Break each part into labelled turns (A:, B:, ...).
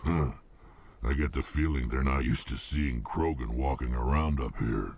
A: Huh. I get the feeling they're not used to seeing Krogan walking around up here.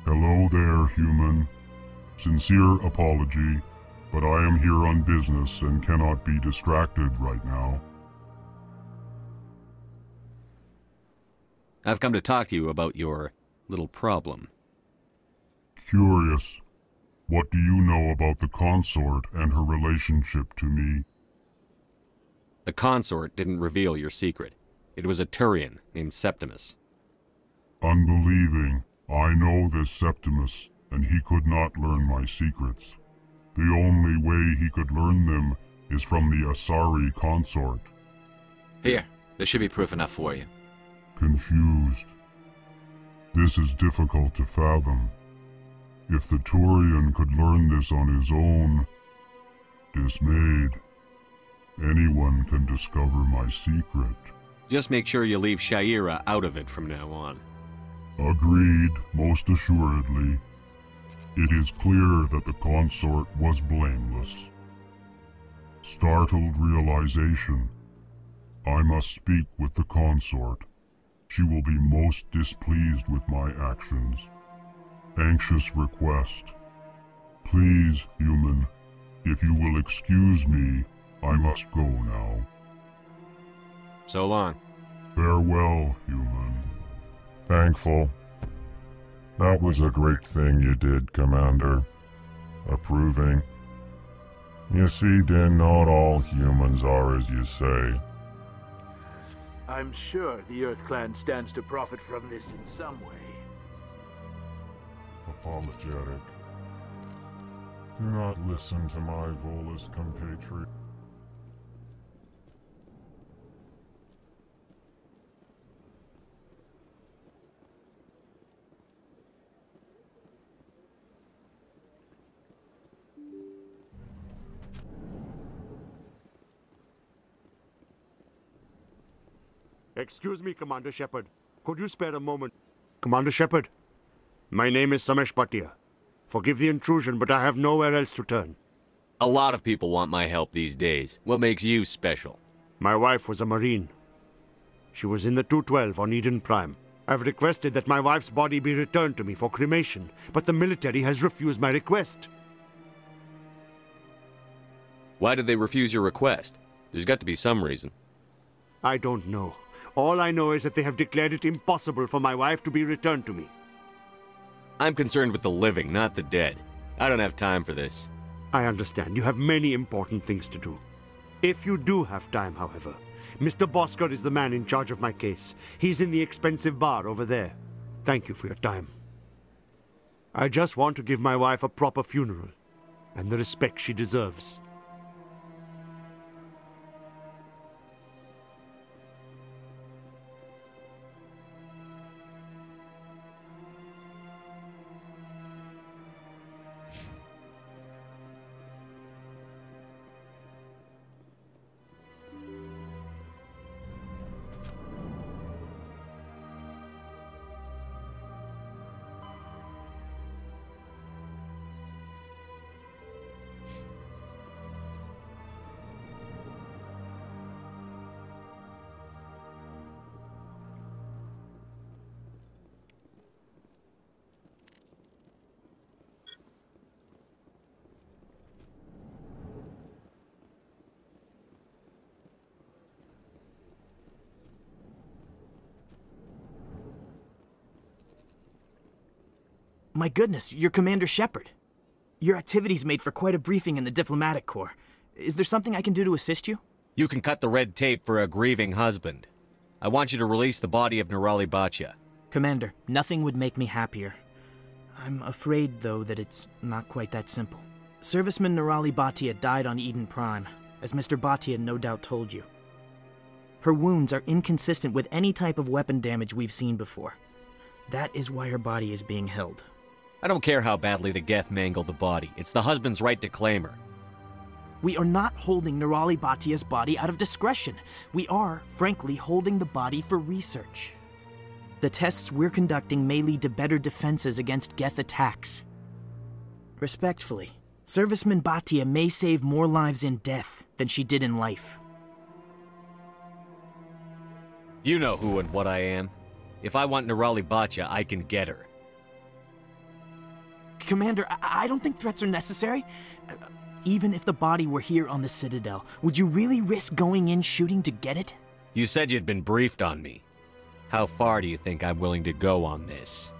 A: Hello there, human. Sincere apology, but I am here on business and cannot be distracted right now.
B: I've come to talk to you about your little problem.
A: Curious. What do you know about the consort and her relationship to me?
B: The consort didn't reveal your secret. It was a Turian named Septimus.
A: Unbelieving. I know this Septimus, and he could not learn my secrets. The only way he could learn them is from the Asari consort.
C: Here, there should be proof enough for you.
A: Confused. This is difficult to fathom. If the Turian could learn this on his own, dismayed, anyone can discover my secret.
B: Just make sure you leave Sha'ira out of it from now on.
A: Agreed, most assuredly. It is clear that the consort was blameless. Startled realization. I must speak with the consort. She will be most displeased with my actions. Anxious request. Please, human, if you will excuse me, I must go now.
B: So long.
A: Farewell, human. Thankful. That was a great thing you did, Commander. Approving. You see, Din, not all humans are as you say.
D: I'm sure the Earth Clan stands to profit from this in some way.
A: Apologetic. Do not listen to my Volus compatriot.
E: Excuse me, Commander Shepard. Could you spare a moment? Commander Shepard, my name is Samesh Bhatia. Forgive the intrusion, but I have nowhere else to turn.
B: A lot of people want my help these days. What makes you special?
E: My wife was a Marine. She was in the 212 on Eden Prime. I've requested that my wife's body be returned to me for cremation, but the military has refused my request.
B: Why did they refuse your request? There's got to be some reason.
E: I don't know. All I know is that they have declared it impossible for my wife to be returned to me.
B: I'm concerned with the living, not the dead. I don't have time for this.
E: I understand. You have many important things to do. If you do have time, however, Mr. Bosker is the man in charge of my case. He's in the expensive bar over there. Thank you for your time. I just want to give my wife a proper funeral, and the respect she deserves.
F: My goodness, you're Commander Shepard. Your activities made for quite a briefing in the diplomatic corps. Is there something I can do to assist you?
B: You can cut the red tape for a grieving husband. I want you to release the body of Nirali Bhatia.
F: Commander, nothing would make me happier. I'm afraid, though, that it's not quite that simple. Serviceman Nirali Bhatia died on Eden Prime, as Mr. Bhatia no doubt told you. Her wounds are inconsistent with any type of weapon damage we've seen before. That is why her body is being held.
B: I don't care how badly the Geth mangled the body. It's the husband's right to claim her.
F: We are not holding Nirali Bhatia's body out of discretion. We are, frankly, holding the body for research. The tests we're conducting may lead to better defenses against Geth attacks. Respectfully, Serviceman Bhatia may save more lives in death than she did in life.
B: You know who and what I am. If I want Nirali Bhatia, I can get her.
F: Commander, I don't think threats are necessary. Even if the body were here on the Citadel, would you really risk going in shooting to get it?
B: You said you'd been briefed on me. How far do you think I'm willing to go on this?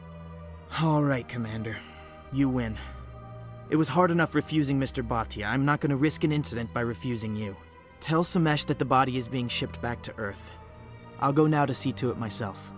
F: All right, Commander. You win. It was hard enough refusing Mr. Bhatia. I'm not going to risk an incident by refusing you. Tell Samesh that the body is being shipped back to Earth. I'll go now to see to it myself.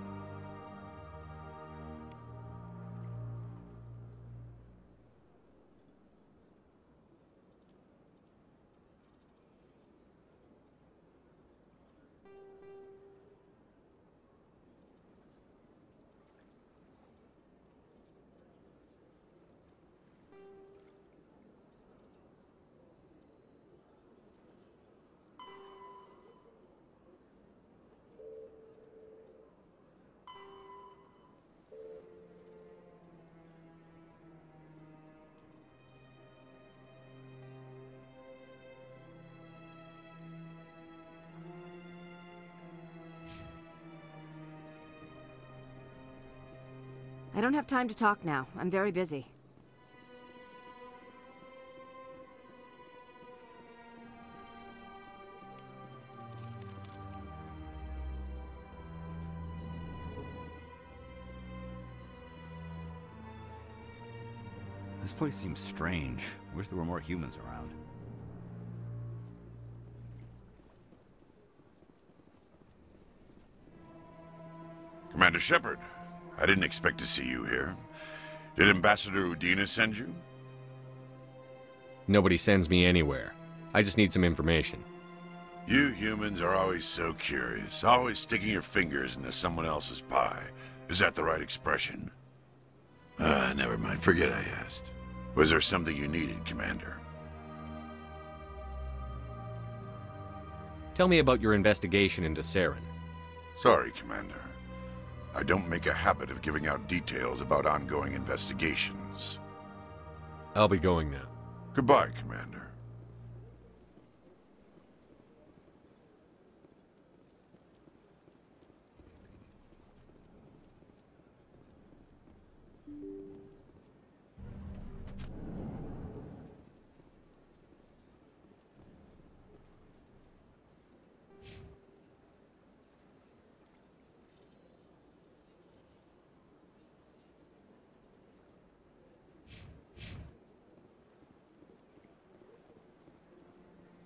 G: I don't have time to talk now. I'm very busy.
H: This place seems strange. Wish there were more humans around.
I: Commander Shepard, I didn't expect to see you here. Did Ambassador Udina send you?
B: Nobody sends me anywhere. I just need some information.
I: You humans are always so curious, always sticking your fingers into someone else's pie. Is that the right expression? Never mind. Forget I asked. Was there something you needed, Commander?
B: Tell me about your investigation into Saren.
I: Sorry, Commander. I don't make a habit of giving out details about ongoing investigations.
B: I'll be going now.
I: Goodbye, Commander.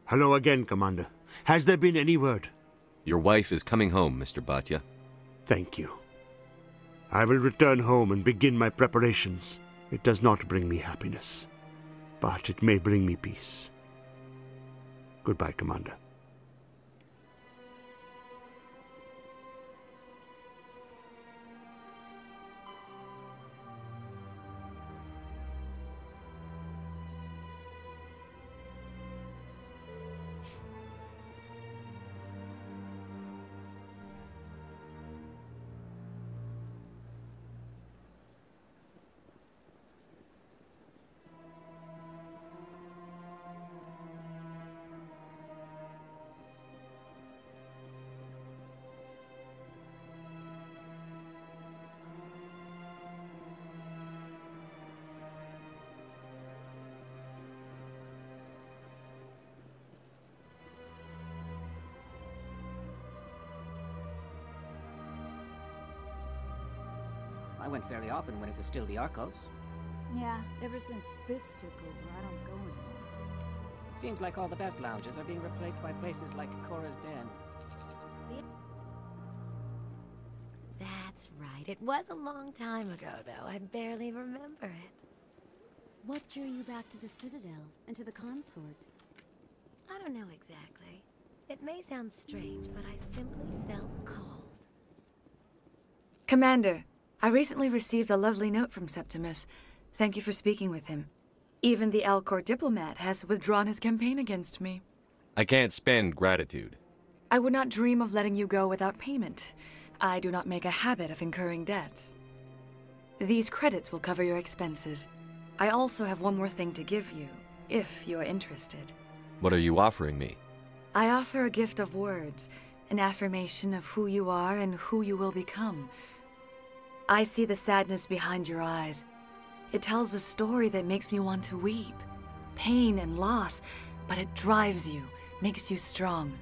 E: Hello again, Commander. Has there been any word?
B: Your wife is coming home, Mr. Bhatia.
E: Thank you. I will return home and begin my preparations. It does not bring me happiness, but it may bring me peace. Goodbye, Commander.
J: I went fairly often when it was still the Arcos.
K: Yeah, ever since Fist took over, I don't go anymore.
J: Seems like all the best lounges are being replaced by places like Cora's Den.
L: That's right. It was a long time ago, though. I barely remember it.
K: What drew you back to the Citadel and to the consort?
L: I don't know exactly. It may sound strange, but I simply felt called.
M: Commander, I recently received a lovely note from Septimus. Thank you for speaking with him. Even the Alcor diplomat has withdrawn his campaign against me.
B: I can't spend gratitude.
M: I would not dream of letting you go without payment. I do not make a habit of incurring debts. These credits will cover your expenses. I also have one more thing to give you, if you are interested.
B: What are you offering me?
M: I offer a gift of words, an affirmation of who you are and who you will become. I see the sadness behind your eyes. It tells a story that makes me want to weep. Pain and loss, but it drives you, makes you strong.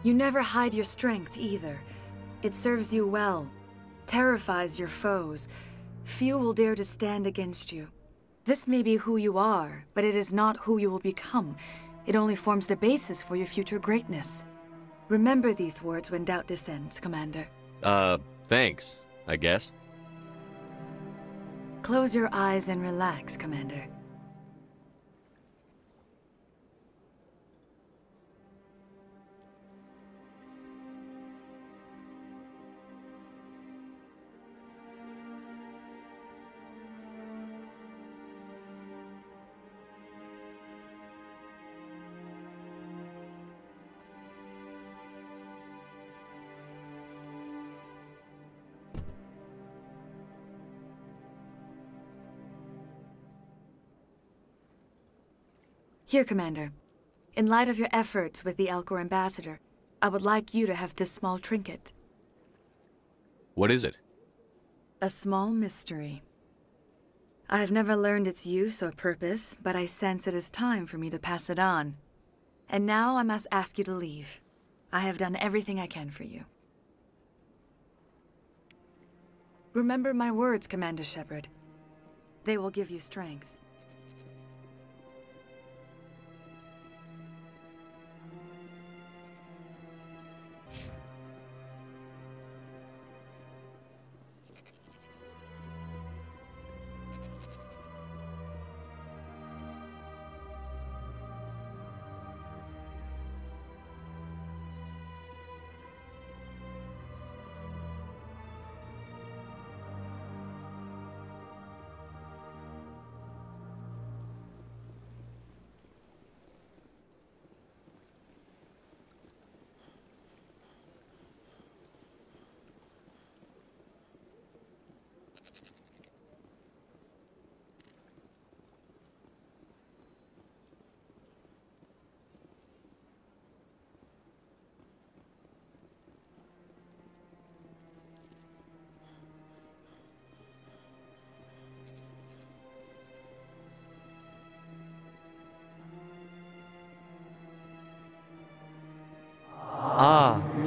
M: You never hide your strength either. It serves you well, terrifies your foes. Few will dare to stand against you. This may be who you are, but it is not who you will become. It only forms the basis for your future greatness. Remember these words when doubt descends, Commander.
B: Thanks, I guess.
M: Close your eyes and relax, Commander. Here, Commander. In light of your efforts with the Alcor ambassador, I would like you to have this small trinket.
B: What is it?
M: A small mystery. I have never learned its use or purpose, but I sense it is time for me to pass it on. And now I must ask you to leave. I have done everything I can for you. Remember my words, Commander Shepard. They will give you strength.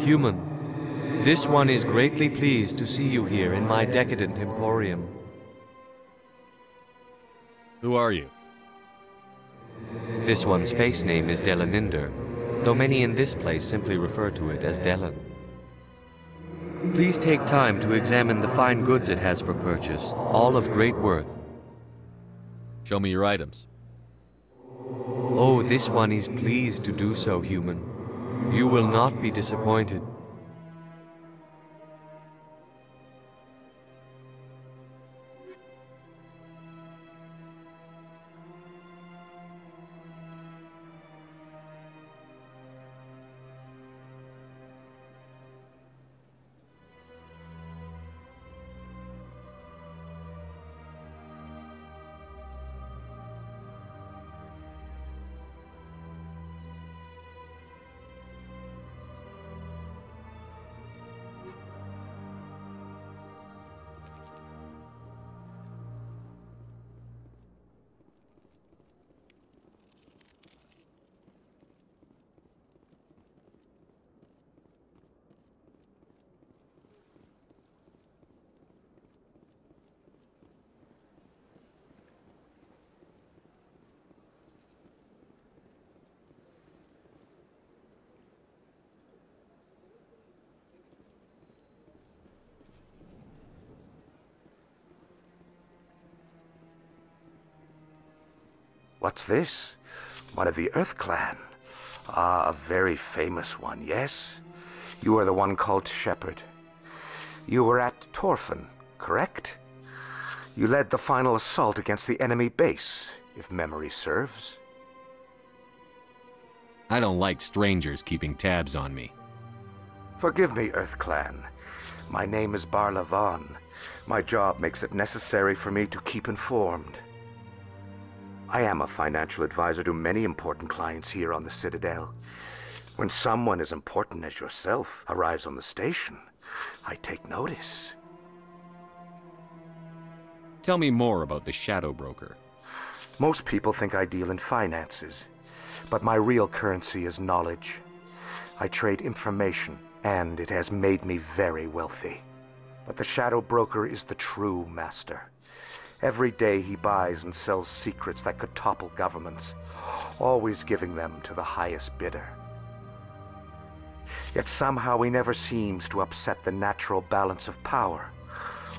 N: Human, this one is greatly pleased to see you here in my decadent emporium.
B: Who are you?
N: This one's face name is Delaninder, though many in this place simply refer to it as Delan. Please take time to examine the fine goods it has for purchase, all of great worth.
B: Show me your items.
N: Oh, this one is pleased to do so, human. You will not be disappointed.
O: What's this? One of the Earth Clan. Ah, a very famous one, yes? You are the one called Shepard. You were at Torfan, correct? You led the final assault against the enemy base, if memory serves.
B: I don't like strangers keeping tabs on me.
O: Forgive me, Earth Clan. My name is Barla Vaughn. My job makes it necessary for me to keep informed. I am a financial advisor to many important clients here on the Citadel. When someone as important as yourself arrives on the station, I take notice.
B: Tell me more about the Shadow Broker.
O: Most people think I deal in finances, but my real currency is knowledge. I trade information, and it has made me very wealthy. But the Shadow Broker is the true master. Every day he buys and sells secrets that could topple governments, always giving them to the highest bidder. Yet somehow he never seems to upset the natural balance of power.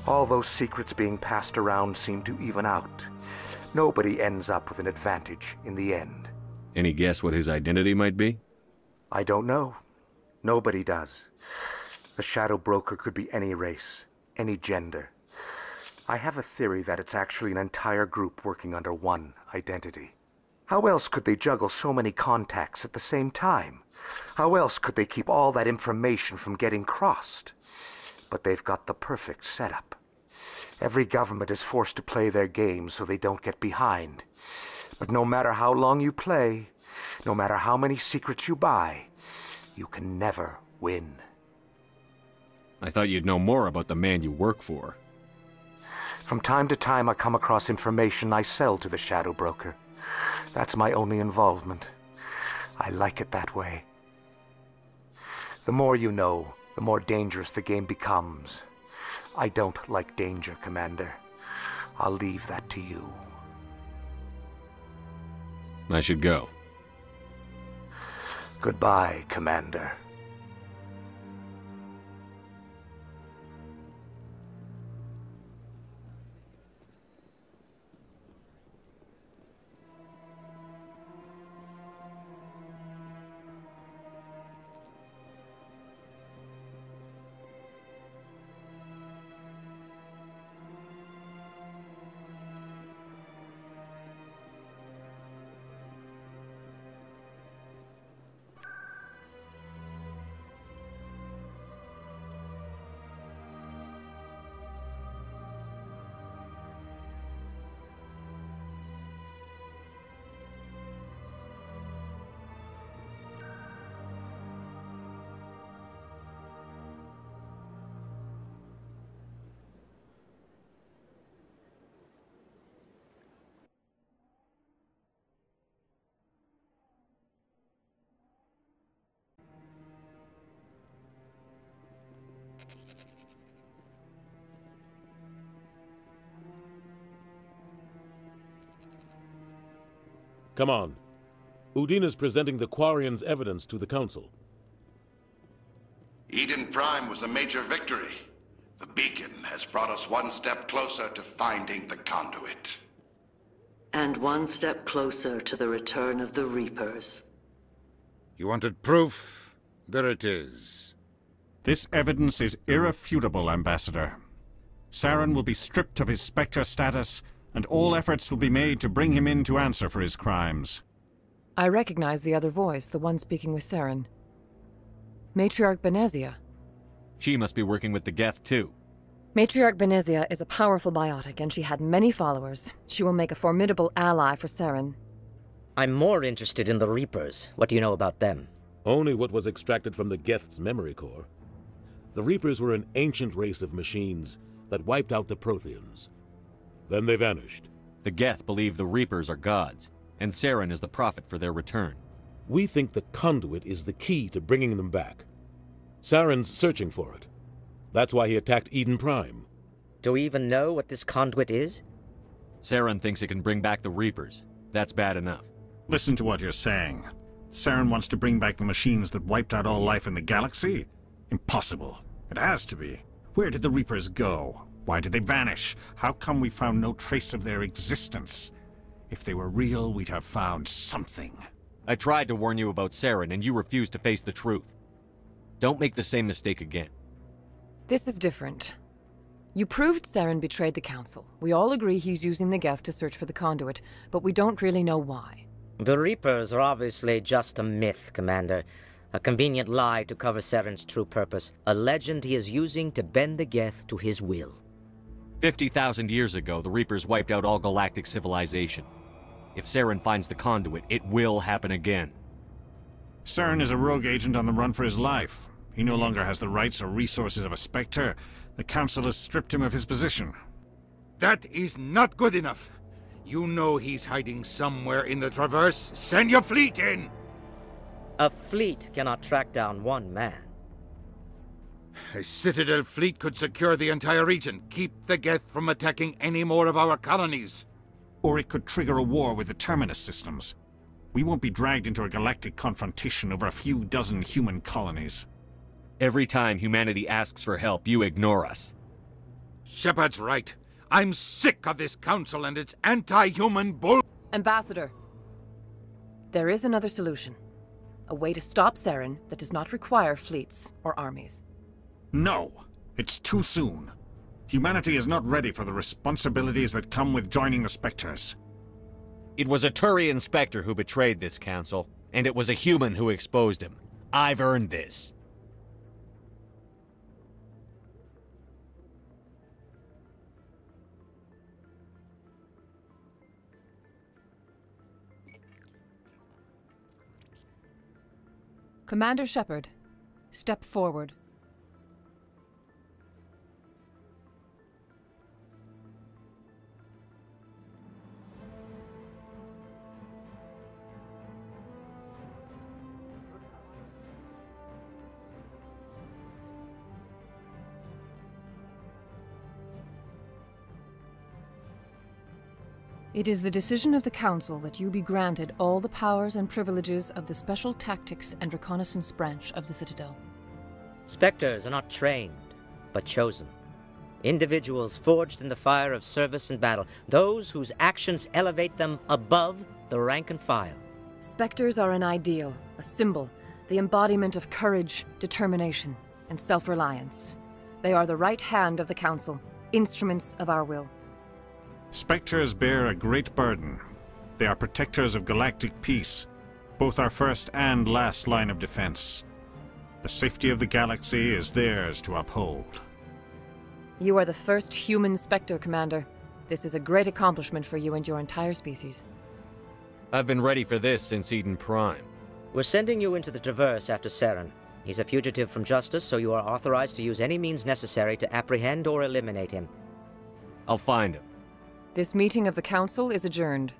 O: All those secrets being passed around seem to even out. Nobody ends up with an advantage in the end.
B: Any guess what his identity might be?
O: I don't know. Nobody does. The Shadow Broker could be any race, any gender. I have a theory that it's actually an entire group working under one identity. How else could they juggle so many contacts at the same time? How else could they keep all that information from getting crossed? But they've got the perfect setup. Every government is forced to play their game so they don't get behind. But no matter how long you play, no matter how many secrets you buy, you can never win.
B: I thought you'd know more about the man you work for.
O: From time to time, I come across information I sell to the Shadow Broker. That's my only involvement. I like it that way. The more you know, the more dangerous the game becomes. I don't like danger, Commander. I'll leave that to you.
B: I should go.
O: Goodbye, Commander.
P: Come on. Udina's presenting the Quarians' evidence to the Council.
Q: Eden Prime was a major victory. The beacon has brought us one step closer to finding the conduit.
R: And one step closer to the return of the Reapers.
S: You wanted proof? There it is.
T: This evidence is irrefutable, Ambassador. Saren will be stripped of his Spectre status, and all efforts will be made to bring him in to answer for his crimes.
U: I recognize the other voice, the one speaking with Saren. Matriarch Benezia.
B: She must be working with the Geth, too.
U: Matriarch Benezia is a powerful biotic, and she had many followers. She will make a formidable ally for Saren.
V: I'm more interested in the Reapers. What do you know about them?
P: Only what was extracted from the Geth's memory core. The Reapers were an ancient race of machines that wiped out the Protheans. Then they vanished.
B: The Geth believe the Reapers are gods, and Saren is the prophet for their return.
P: We think the conduit is the key to bringing them back. Saren's searching for it. That's why he attacked Eden Prime.
V: Do we even know what this conduit is?
B: Saren thinks it can bring back the Reapers. That's bad enough.
T: Listen to what you're saying. Saren wants to bring back the machines that wiped out all life in the galaxy? Impossible. It has to be. Where did the Reapers go? Why did they vanish? How come we found no trace of their existence? If they were real, we'd have found something.
B: I tried to warn you about Saren, and you refused to face the truth. Don't make the same mistake again.
U: This is different. You proved Saren betrayed the Council. We all agree he's using the Geth to search for the conduit, but we don't really know why.
V: The Reapers are obviously just a myth, Commander. A convenient lie to cover Saren's true purpose. A legend he is using to bend the Geth to his will.
B: 50,000 years ago, the Reapers wiped out all galactic civilization. If Saren finds the conduit, it will happen again.
T: Saren is a rogue agent on the run for his life. He no longer has the rights or resources of a Spectre. The Council has stripped him of his position.
S: That is not good enough. You know he's hiding somewhere in the Traverse. Send your fleet in!
V: A fleet cannot track down one man.
S: A Citadel fleet could secure the entire region, keep the Geth from attacking any more of our colonies.
T: Or it could trigger a war with the Terminus systems. We won't be dragged into a galactic confrontation over a few dozen human colonies.
B: Every time humanity asks for help, you ignore us.
S: Shepard's right. I'm sick of this council and its anti-human bull—
U: Ambassador, there is another solution. A way to stop Saren that does not require fleets or armies.
T: No! It's too soon. Humanity is not ready for the responsibilities that come with joining the Spectres.
B: It was a Turian Spectre who betrayed this council, and it was a human who exposed him. I've earned this.
U: Commander Shepard, step forward. It is the decision of the Council that you be granted all the powers and privileges of the Special Tactics and Reconnaissance branch of the Citadel.
V: Spectres are not trained, but chosen. Individuals forged in the fire of service and battle, those whose actions elevate them above the rank and file.
U: Spectres are an ideal, a symbol, the embodiment of courage, determination, and self-reliance. They are the right hand of the Council, instruments of our will.
T: Spectres bear a great burden. They are protectors of galactic peace, both our first and last line of defense. The safety of the galaxy is theirs to uphold.
U: You are the first human Spectre, Commander. This is a great accomplishment for you and your entire species.
B: I've been ready for this since Eden Prime.
V: We're sending you into the Traverse after Saren. He's a fugitive from justice, so you are authorized to use any means necessary to apprehend or eliminate him.
B: I'll find him.
U: This meeting of the Council is adjourned.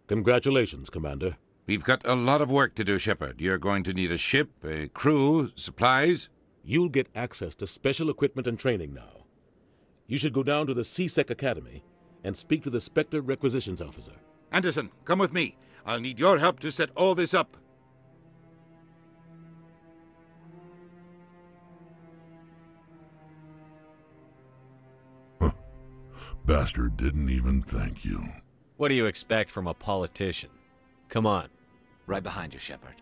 P: Congratulations, Commander.
S: We've got a lot of work to do, Shepard. You're going to need a ship, a crew, supplies.
P: You'll get access to special equipment and training now. You should go down to the CSEC Academy and speak to the SPECTRE Requisitions Officer.
S: Anderson, come with me. I'll need your help to set all this up.
A: Bastard didn't even thank you.
B: What do you expect from a politician? Come on.
H: Right behind you, Shepard.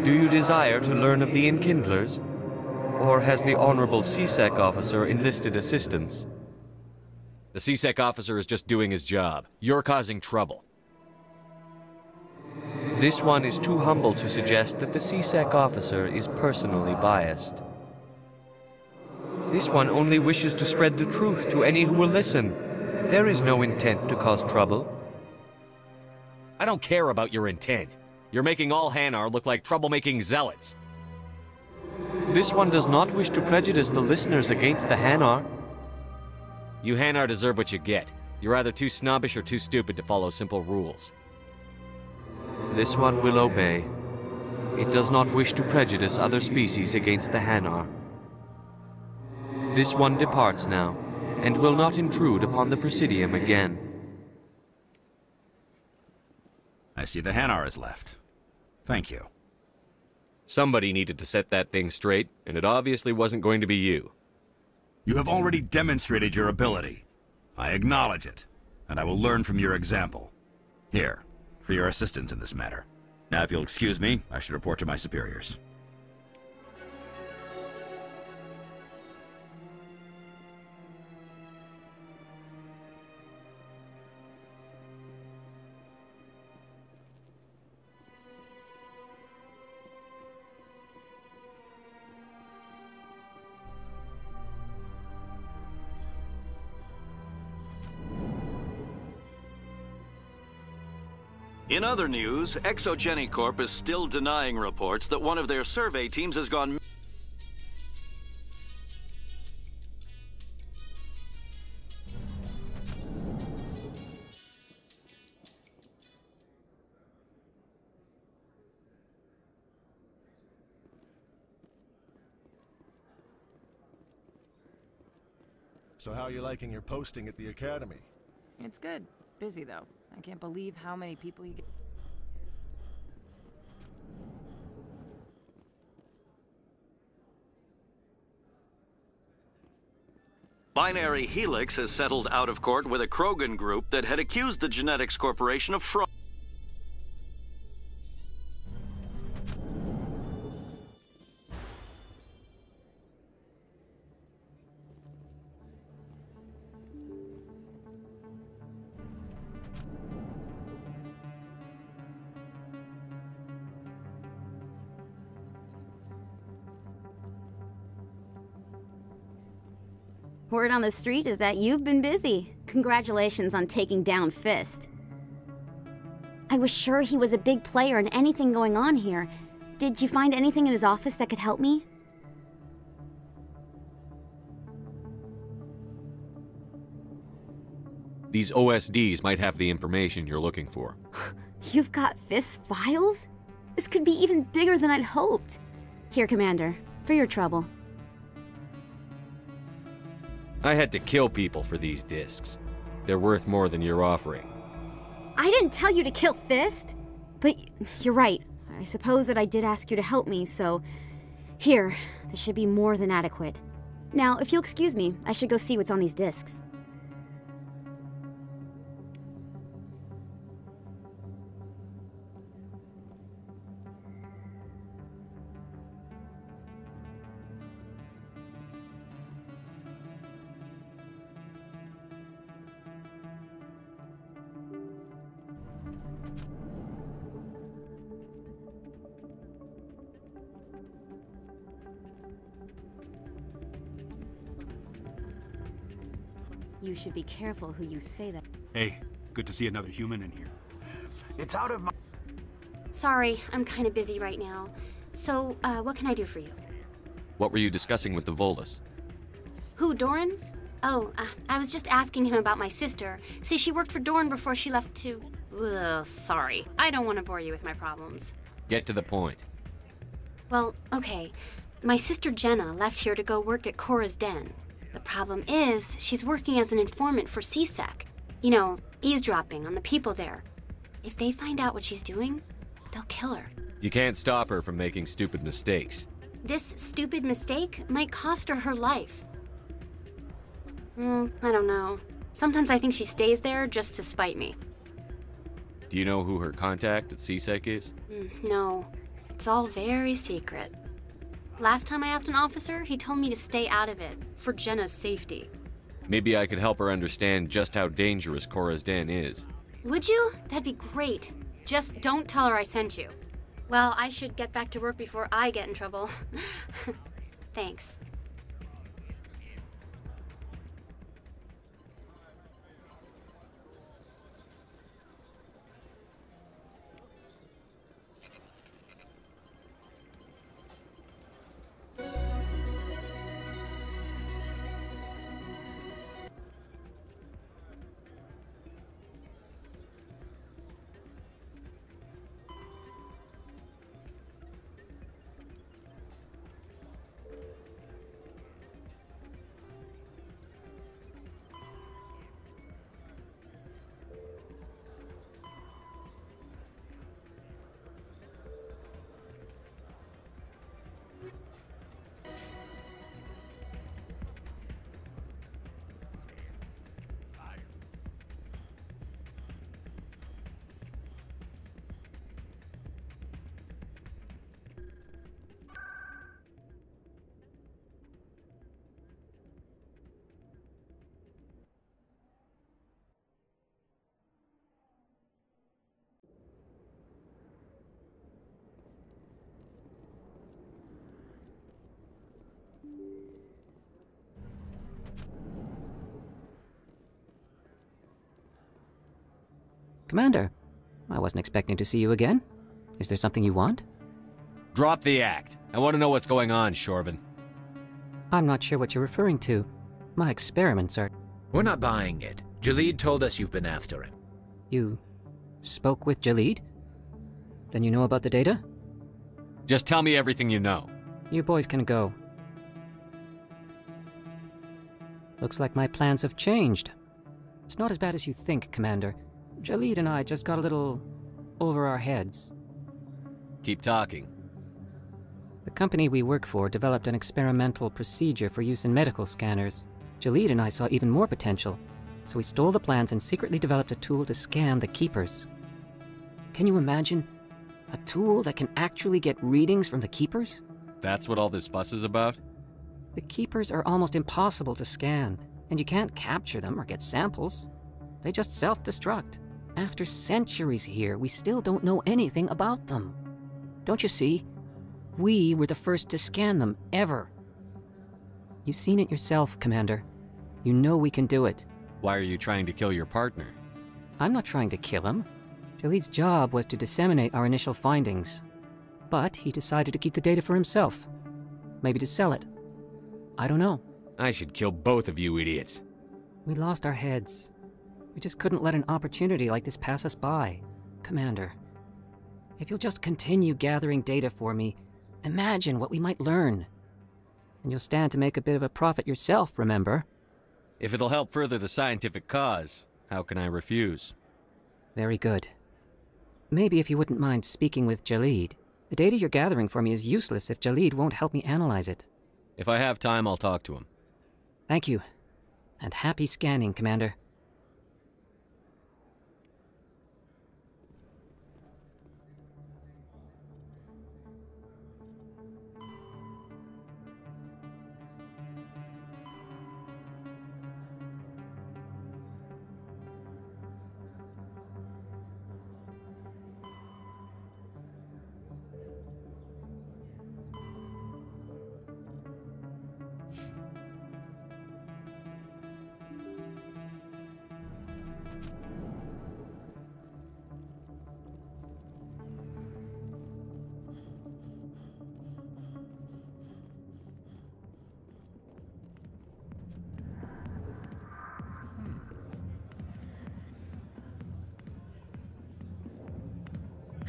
N: Do you desire to learn of the Enkindlers? Or has the Honorable CSEC officer enlisted assistance?
B: The CSEC officer is just doing his job. You're causing trouble.
N: This one is too humble to suggest that the CSEC officer is personally biased. This one only wishes to spread the truth to any who will listen. There is no intent to cause trouble.
B: I don't care about your intent. You're making all Hanar look like troublemaking zealots.
N: This one does not wish to prejudice the listeners against the Hanar.
B: You Hanar deserve what you get. You're either too snobbish or too stupid to follow simple rules.
N: This one will obey. It does not wish to prejudice other species against the Hanar. This one departs now, and will not intrude upon the Presidium again.
H: I see the Hanar is left. Thank you.
B: Somebody needed to set that thing straight, and it obviously wasn't going to be you.
H: You have already demonstrated your ability. I acknowledge it, and I will learn from your example. Here, for your assistance in this matter. Now, if you'll excuse me, I should report to my superiors.
C: In other news, Exogeny Corp is still denying reports that one of their survey teams has gone...
D: So how are you liking your posting at the Academy?
W: It's good. Busy, though. I can't believe how many people you get.
C: Binary Helix has settled out of court with a Krogan group that had accused the Genetics Corporation of fraud.
X: Word on the street is that you've been busy. Congratulations on taking down Fist. I was sure he was a big player in anything going on here. Did you find anything in his office that could help me?
B: These OSDs might have the information you're looking for.
X: You've got Fist's files? This could be even bigger than I'd hoped. Here, Commander, for your trouble.
B: I had to kill people for these discs. They're worth more than you're offering.
X: I didn't tell you to kill Fist. But you're right. I suppose that I did ask you to help me, so... Here, this should be more than adequate. Now, if you'll excuse me, I should go see what's on these discs. You should be careful who you say that.
E: Hey, good to see another human in here.
S: It's out of my...
X: Sorry, I'm kind of busy right now. So, what can I do for you?
B: What were you discussing with the Volus?
X: Who, Doran? Oh, I was just asking him about my sister. See, she worked for Doran before she left to... Ugh, sorry. I don't want to bore you with my problems.
B: Get to the point.
X: Well, okay. My sister Jenna left here to go work at Cora's Den. The problem is, she's working as an informant for CSEC. You know, eavesdropping on the people there. If they find out what she's doing, they'll kill her.
B: You can't stop her from making stupid mistakes.
X: This stupid mistake might cost her her life. I don't know. Sometimes I think she stays there just to spite me.
B: Do you know who her contact at CSEC is?
X: No. It's all very secret. Last time I asked an officer, he told me to stay out of it, for Jenna's safety.
B: Maybe I could help her understand just how dangerous Cora's Den is.
X: Would you? That'd be great. Just don't tell her I sent you. Well, I should get back to work before I get in trouble. Thanks.
F: Commander, I wasn't expecting to see you again. Is there something you want?
B: Drop the act. I want to know what's going on, Shorban.
F: I'm not sure what you're referring to. My experiments are...
G: We're not buying it. Jalid told us you've been after him.
F: You spoke with Jalid? Then you know about the data?
B: Just tell me everything you know.
F: You boys can go. Looks like my plans have changed. It's not as bad as you think, Commander. Jalid and I just got a little over our heads.
B: Keep talking.
F: The company we work for developed an experimental procedure for use in medical scanners. Jalid and I saw even more potential, so we stole the plans and secretly developed a tool to scan the Keepers. Can you imagine? A tool that can actually get readings from the Keepers?
B: That's what all this fuss is about?
F: The Keepers are almost impossible to scan, and you can't capture them or get samples. They just self-destruct. After centuries here, we still don't know anything about them. Don't you see? We were the first to scan them, ever. You've seen it yourself, Commander. You know we can do it.
B: Why are you trying to kill your partner?
F: I'm not trying to kill him. Jalid's job was to disseminate our initial findings. But he decided to keep the data for himself. Maybe to sell it. I don't know.
B: I should kill both of you idiots.
F: We lost our heads. We just couldn't let an opportunity like this pass us by. Commander, if you'll just continue gathering data for me, imagine what we might learn. And you'll stand to make a bit of a profit yourself, remember?
B: If it'll help further the scientific cause, how can I refuse?
F: Very good. Maybe if you wouldn't mind speaking with Jalid. The data you're gathering for me is useless if Jalid won't help me analyze it.
B: If I have time, I'll talk to him.
F: Thank you. And happy scanning, Commander.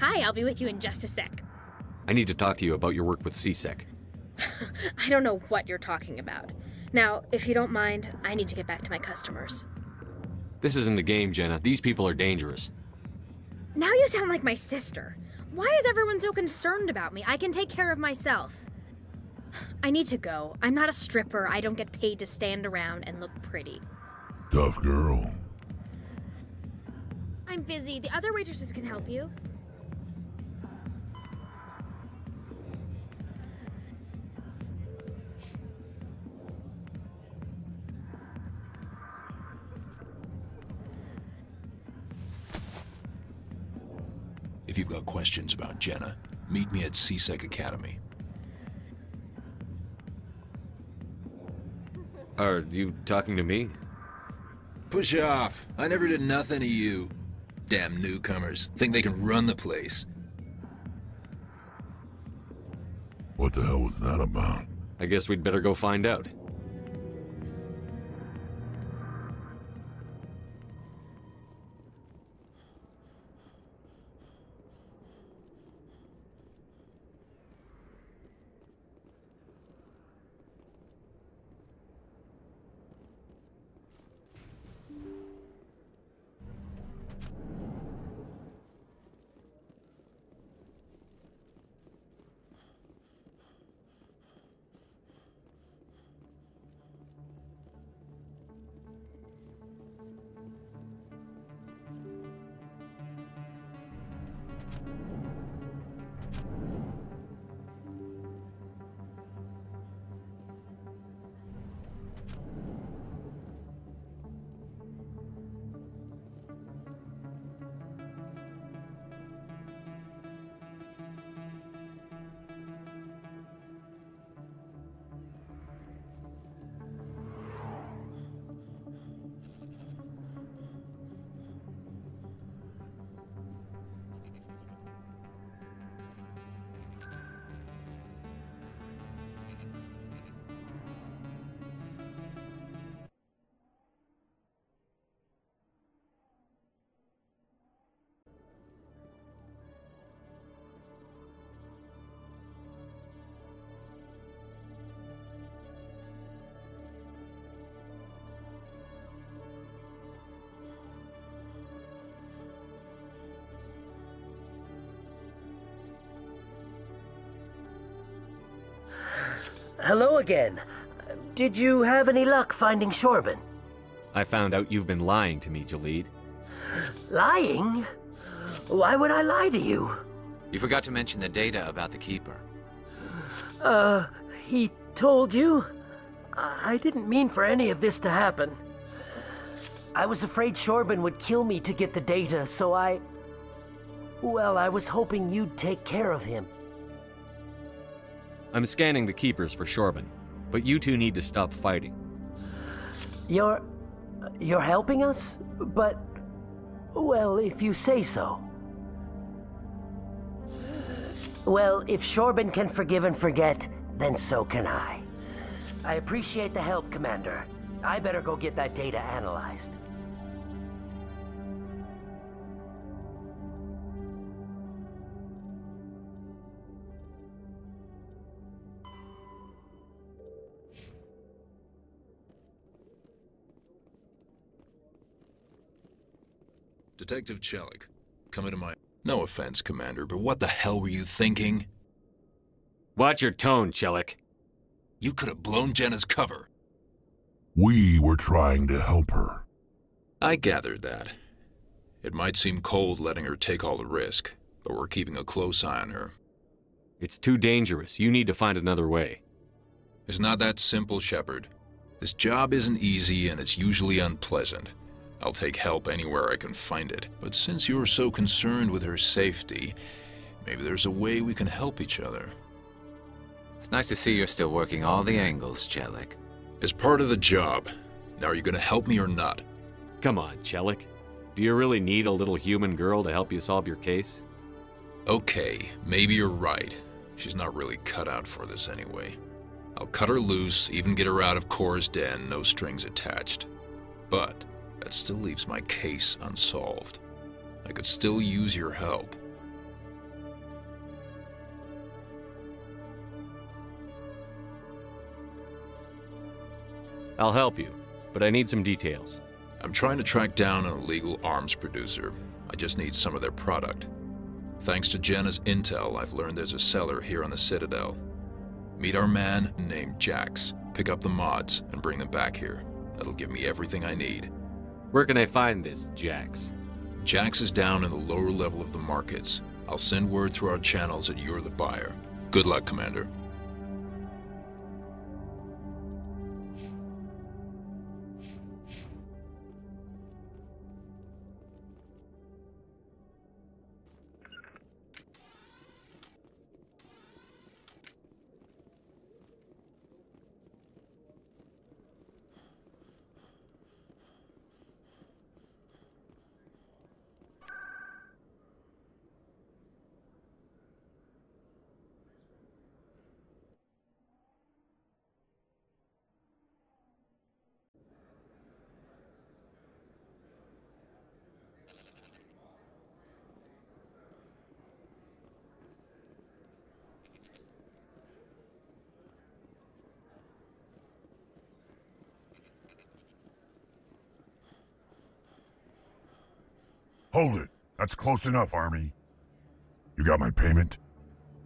I: Hi, I'll be with you in just a sec.
B: I need to talk to you about your work with CSEC.
I: I don't know what you're talking about. Now, if you don't mind, I need to get back to my customers.
B: This isn't a game, Jenna. These people are dangerous.
I: Now you sound like my sister. Why is everyone so concerned about me? I can take care of myself. I need to go. I'm not a stripper. I don't get paid to stand around and look pretty.
A: Tough girl.
I: I'm busy. The other waitresses can help you.
J: If you've got questions about Jenna, meet me at CSEC Academy.
B: Are you talking to me?
J: Push off. I never did nothing to you. Damn newcomers. Think they can run the place.
A: What the hell was that about?
B: I guess we'd better go find out.
K: Hello again. Did you have any luck finding Shorban?
B: I found out you've been lying to me, Jalid.
K: Lying? Why would I lie to you?
G: You forgot to mention the data about the Keeper.
K: He told you? I didn't mean for any of this to happen. I was afraid Shorban would kill me to get the data, so well, I was hoping you'd take care of him.
B: I'm scanning the Keepers for Shorban, but you two need to stop fighting.
K: You're helping us? But, well, if you say so. Well, if Shorban can forgive and forget, then so can I. I appreciate the help, Commander. I better go get that data analyzed.
J: Detective Chelik, come into my... No offense, Commander, but what the hell were you thinking?
B: Watch your tone, Chelik.
J: You could have blown Jenna's cover.
A: We were trying to help her.
J: I gathered that. It might seem cold letting her take all the risk, but we're keeping a close eye on her.
B: It's too dangerous. You need to find another way.
J: It's not that simple, Shepard. This job isn't easy and it's usually unpleasant. I'll take help anywhere I can find it. But since you're so concerned with her safety, maybe there's a way we can help each other.
G: It's nice to see you're still working all the angles, Chelik.
J: As part of the job. Now are you gonna help me or not?
B: Come on, Chelik. Do you really need a little human girl to help you solve your case?
J: Okay, maybe you're right. She's not really cut out for this anyway. I'll cut her loose, even get her out of Cora's den, no strings attached. But that still leaves my case unsolved. I could still use your help.
B: I'll help you, but I need some details.
J: I'm trying to track down an illegal arms producer. I just need some of their product. Thanks to Jenna's intel, I've learned there's a seller here on the Citadel. Meet our man named Jax, pick up the mods, and bring them back here. That'll give me everything I need.
B: Where can I find this Jax?
J: Jax is down in the lower level of the markets. I'll send word through our channels that you're the buyer. Good luck, Commander.
A: Hold it. That's close enough, Army. You got my payment?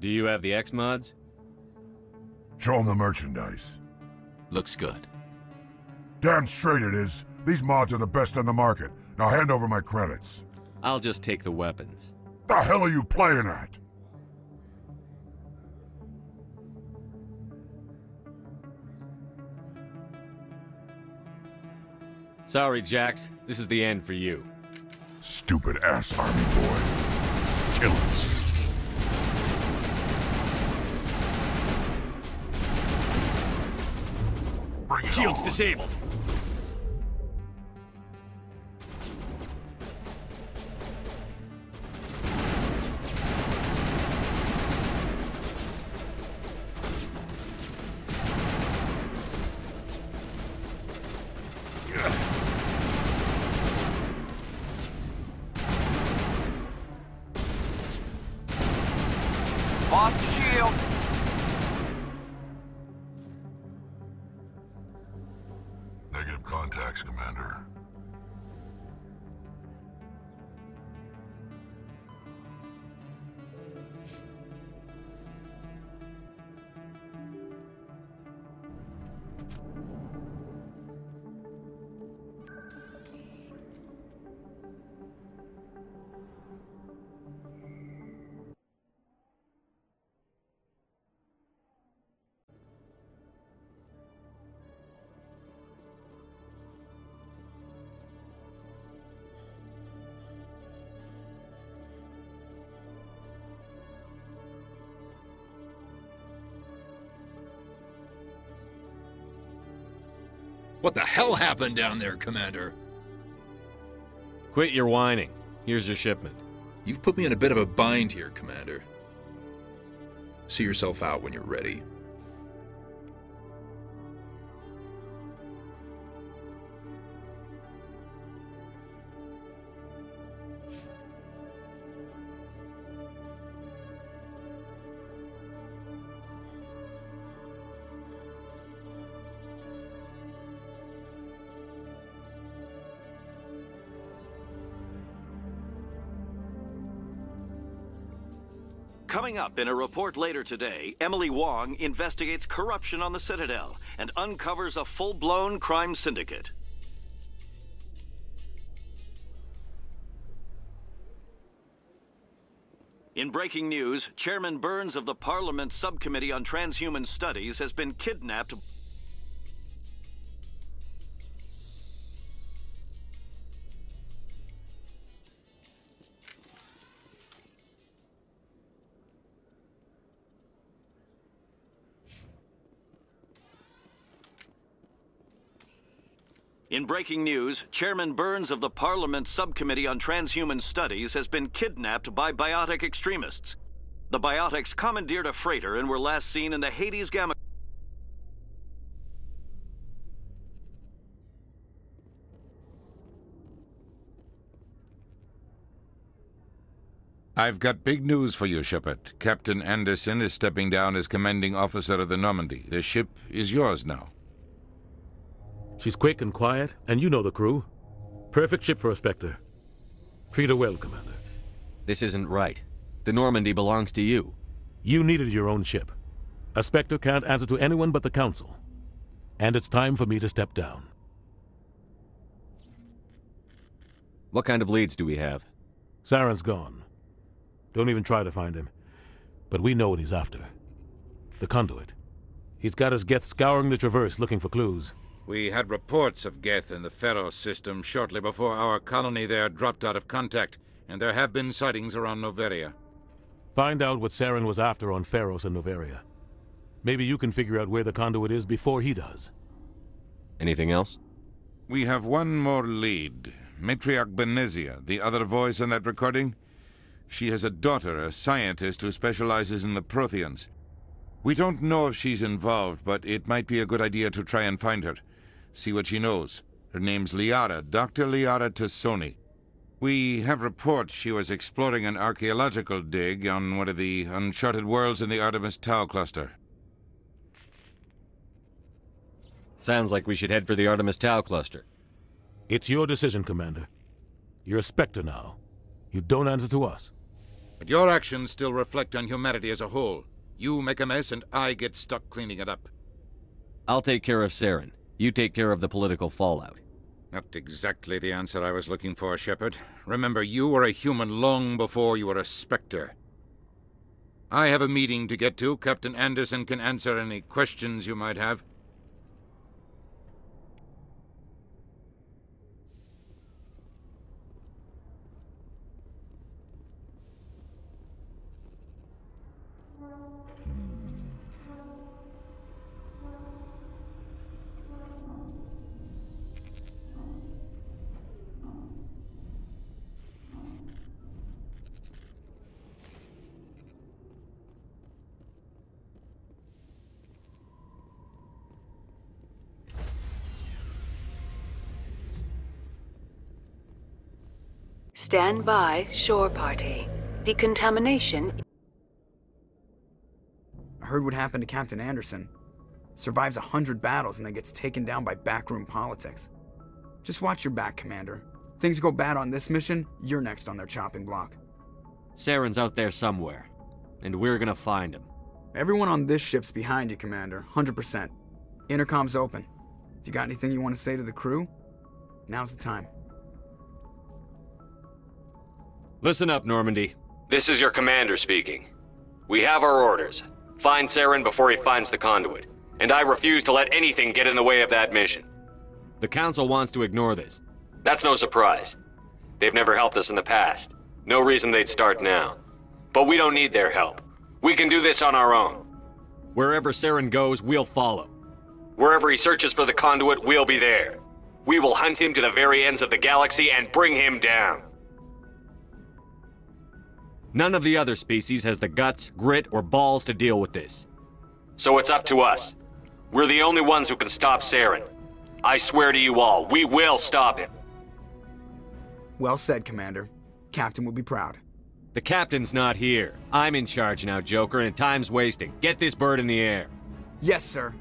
B: Do you have the X-Mods?
A: Show them the merchandise.
G: Looks good.
A: Damn straight it is. These mods are the best on the market. Now hand over my credits.
B: I'll just take the weapons.
A: The hell are you playing at?
B: Sorry, Jax. This is the end for you.
A: Stupid ass Army boy. Kill him. Bring it
B: Shield's
A: on.
B: disabled.
L: Lost shields.
A: Negative contacts, Commander.
J: What the hell happened down there, Commander?
B: Quit your whining. Here's your shipment.
J: You've put me in a bit of a bind here, Commander. See yourself out when you're ready.
C: Coming up in a report later today, Emily Wong investigates corruption on the Citadel and uncovers a full-blown crime syndicate. In breaking news, Chairman Burns of the Parliament Subcommittee on Transhuman Studies has been kidnapped. In breaking news, Chairman Burns of the Parliament Subcommittee on Transhuman Studies has been kidnapped by biotic extremists. The biotics commandeered a freighter and were last seen in the Hades Gamma.
S: I've got big news for you, Shepard. Captain Anderson is stepping down as commanding officer of the Normandy. The ship is yours now.
P: She's quick and quiet, and you know the crew. Perfect ship for a Spectre. Treat her well, Commander.
B: This isn't right. The Normandy belongs to you.
P: You needed your own ship. A Spectre can't answer to anyone but the Council. And it's time for me to step down.
B: What kind of leads do we have?
P: Saren's gone. Don't even try to find him. But we know what he's after. The conduit. He's got his Geth scouring the Traverse looking for clues.
S: We had reports of Geth in the Pharos system shortly before our colony there dropped out of contact, and there have been sightings around Noveria.
P: Find out what Saren was after on Pharos and Noveria. Maybe you can figure out where the conduit is before he does.
B: Anything else?
S: We have one more lead. Matriarch Benezia, the other voice on that recording. She has a daughter, a scientist who specializes in the Protheans. We don't know if she's involved, but it might be a good idea to try and find her. See what she knows. Her name's Liara, Dr. Liara Tassoni. We have reports she was exploring an archaeological dig on one of the uncharted worlds in the Artemis Tau cluster.
B: Sounds like we should head for the Artemis Tau cluster.
P: It's your decision, Commander. You're a Spectre now. You don't answer to us.
S: But your actions still reflect on humanity as a whole. You make a mess and I get stuck cleaning it up.
B: I'll take care of Saren. You take care of the political fallout.
S: Not exactly the answer I was looking for, Shepard. Remember, you were a human long before you were a Spectre. I have a meeting to get to. Captain Anderson can answer any questions you might have.
L: Stand by, shore party. Decontamination.
M: I heard what happened to Captain Anderson. Survives 100 battles and then gets taken down by backroom politics. Just watch your back, Commander. Things go bad on this mission, you're next on their chopping block.
B: Saren's out there somewhere, and we're gonna find him.
M: Everyone on this ship's behind you, Commander. 100%. Intercom's open. If you got anything you want to say to the crew, now's the time.
B: Listen up, Normandy. This is your commander speaking. We have our orders. Find Saren before he finds the conduit. And I refuse to let anything get in the way of that mission. The Council wants to ignore this. That's no surprise. They've never helped us in the past. No reason they'd start now. But we don't need their help. We can do this on our own. Wherever Saren goes, we'll follow. Wherever he searches for the conduit, we'll be there. We will hunt him to the very ends of the galaxy and bring him down. None of the other species has the guts, grit, or balls to deal with this. So it's up to us. We're the only ones who can stop Saren. I swear to you all, we will stop him.
M: Well said, Commander. Captain will be proud.
B: The captain's not here. I'm in charge now, Joker, and time's wasting. Get this bird in the air.
M: Yes, sir.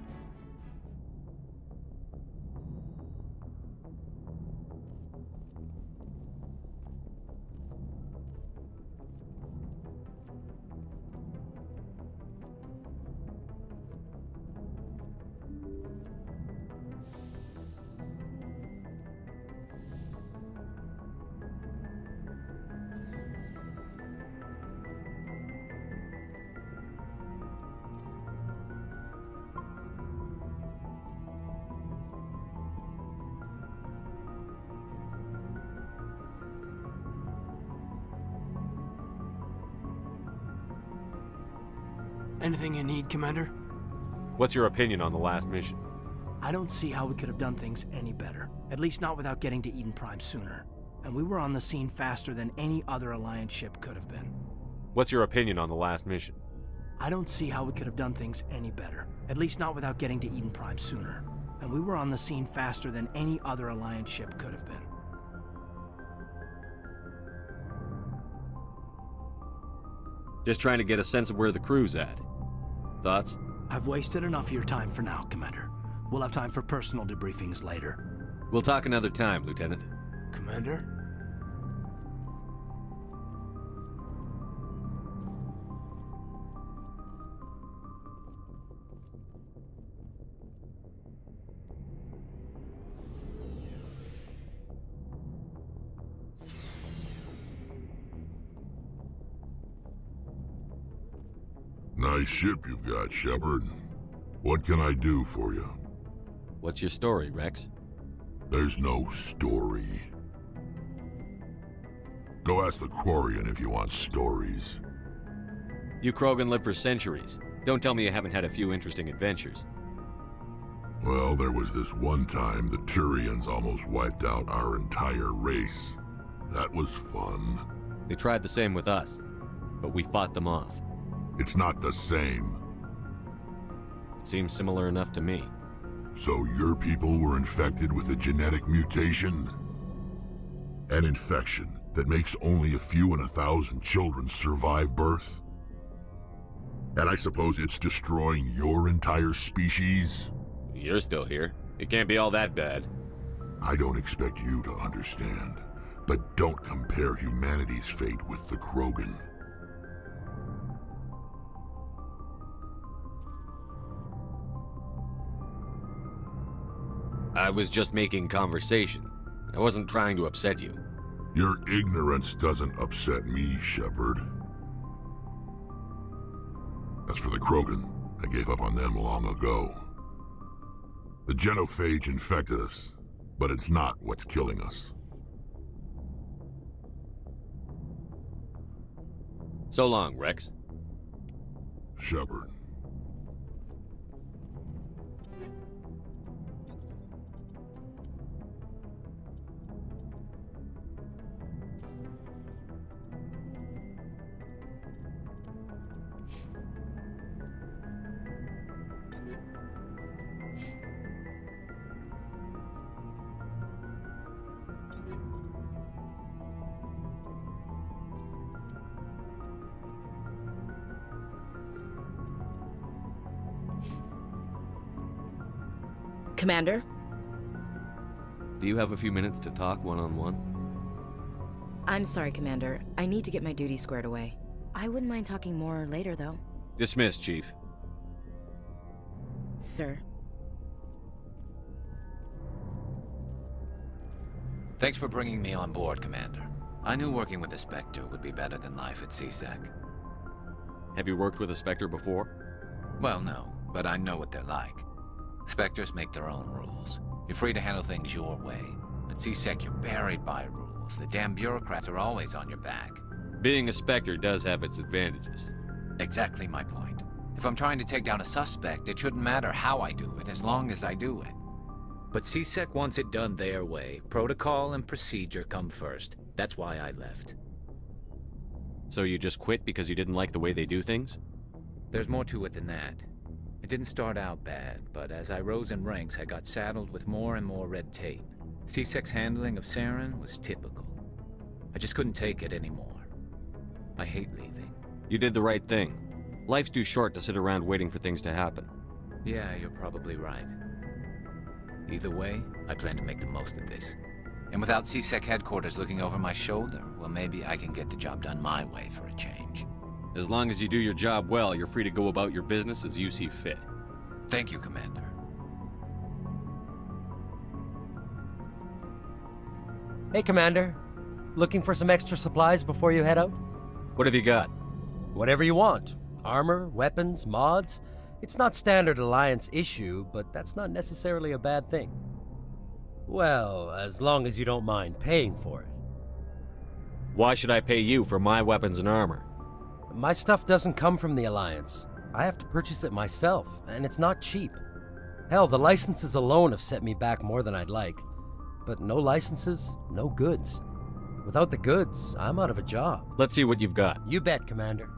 O: Anything you need, Commander?
B: What's your opinion on the last mission?
O: I don't see how we could have done things any better. At least not without getting to Eden Prime sooner. And we were on the scene faster than any other Alliance ship could have been.
B: What's your opinion on the last mission?
O: I don't see how we could have done things any better. At least not without getting to Eden Prime sooner. And we were on the scene faster than any other Alliance ship could have been.
B: Just trying to get a sense of where the crew's at. Thoughts?
O: I've wasted enough of your time for now, Commander. We'll have time for personal debriefings later.
B: We'll talk another time, Lieutenant.
O: Commander?
A: Nice ship you've got, Shepard. What can I do for you?
B: What's your story, Rex?
A: There's no story. Go ask the Quarian if you want stories.
B: You Krogan lived for centuries. Don't tell me you haven't had a few interesting adventures.
A: Well, there was this one time the Turians almost wiped out our entire race. That was fun.
B: They tried the same with us, but we fought them off.
A: It's not the same.
B: It seems similar enough to me.
A: So your people were infected with a genetic mutation? An infection that makes only a few in 1,000 children survive birth? And I suppose it's destroying your entire species?
B: You're still here. It can't be all that bad.
A: I don't expect you to understand, but don't compare humanity's fate with the Krogan.
B: I was just making conversation. I wasn't trying to upset you.
A: Your ignorance doesn't upset me, Shepard. As for the Krogan, I gave up on them long ago. The genophage infected us, but it's not what's killing us.
B: So long, Rex.
A: Shepard.
Q: Commander?
B: Do you have a few minutes to talk one-on-one?
Q: I'm sorry, Commander. I need to get my duties squared away. I wouldn't mind talking more later, though.
B: Dismissed, Chief.
Q: Sir.
R: Thanks for bringing me on board, Commander. I knew working with the Spectre would be better than life at CSEC.
B: Have you worked with a Spectre before?
R: Well, no, but I know what they're like. Spectres make their own rules. You're free to handle things your way. At CSEC, you're buried by rules. The damn bureaucrats are always on your back.
B: Being a Spectre does have its advantages.
R: Exactly my point. If I'm trying to take down a suspect, it shouldn't matter how I do it, as long as I do it.
G: But CSEC wants it done their way. Protocol and procedure come first. That's why I left.
B: So you just quit because you didn't like the way they do things?
G: There's more to it than that. It didn't start out bad, but as I rose in ranks, I got saddled with more and more red tape. CSEC's handling of Saren was typical. I just couldn't take it anymore. I hate leaving.
B: You did the right thing. Life's too short to sit around waiting for things to happen.
G: Yeah, you're probably right. Either way, I plan to make the most of this.
R: And without CSEC headquarters looking over my shoulder, well, maybe I can get the job done my way for a change.
B: As long as you do your job well, you're free to go about your business as you see fit.
R: Thank you, Commander.
K: Hey, Commander. Looking for some extra supplies before you head out?
B: What have you got?
K: Whatever you want. Armor, weapons, mods. It's not standard Alliance issue, but that's not necessarily a bad thing. Well, as long as you don't mind paying for it.
B: Why should I pay you for my weapons and armor?
K: My stuff doesn't come from the Alliance.
N: I have to purchase it myself, and it's not cheap. Hell, the licenses alone have set me back more than I'd like. But no licenses, no goods. Without the goods, I'm out of a job.
B: Let's see what you've got.
N: You bet, Commander.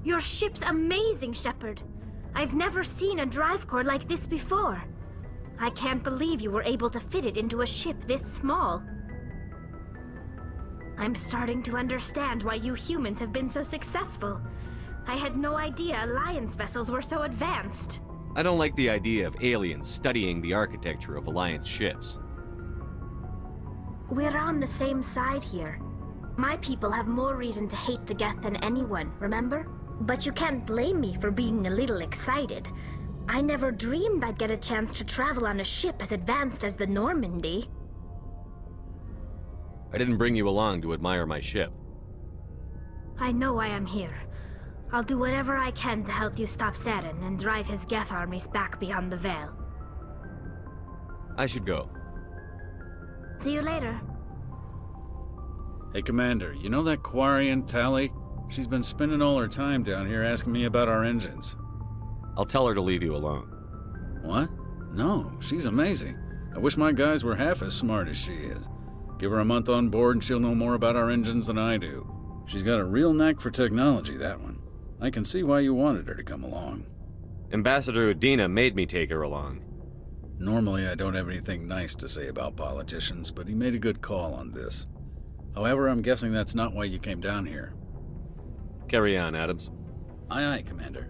T: Your ship's amazing, Shepard. I've never seen a drive core like this before. I can't believe you were able to fit it into a ship this small. I'm starting to understand why you humans have been so successful. I had no idea Alliance vessels were so advanced.
B: I don't like the idea of aliens studying the architecture of Alliance ships.
T: We're on the same side here. My people have more reason to hate the Geth than anyone, remember? But you can't blame me for being a little excited. I never dreamed I'd get a chance to travel on a ship as advanced as the Normandy.
B: I didn't bring you along to admire my ship.
T: I know why I'm here. I'll do whatever I can to help you stop Saren and drive his Geth armies back beyond the Veil.
B: I should go.
T: See you later.
U: Hey, Commander, you know that Quarian, Tally? She's been spending all her time down here asking me about our engines.
B: I'll tell her to leave you alone.
U: What? No, she's amazing. I wish my guys were half as smart as she is. Give her a month on board and she'll know more about our engines than I do. She's got a real knack for technology, that one. I can see why you wanted her to come along.
B: Ambassador Udina made me take her along.
U: Normally I don't have anything nice to say about politicians, but he made a good call on this. However, I'm guessing that's not why you came down here.
B: Carry on, Adams.
U: Aye, aye, Commander.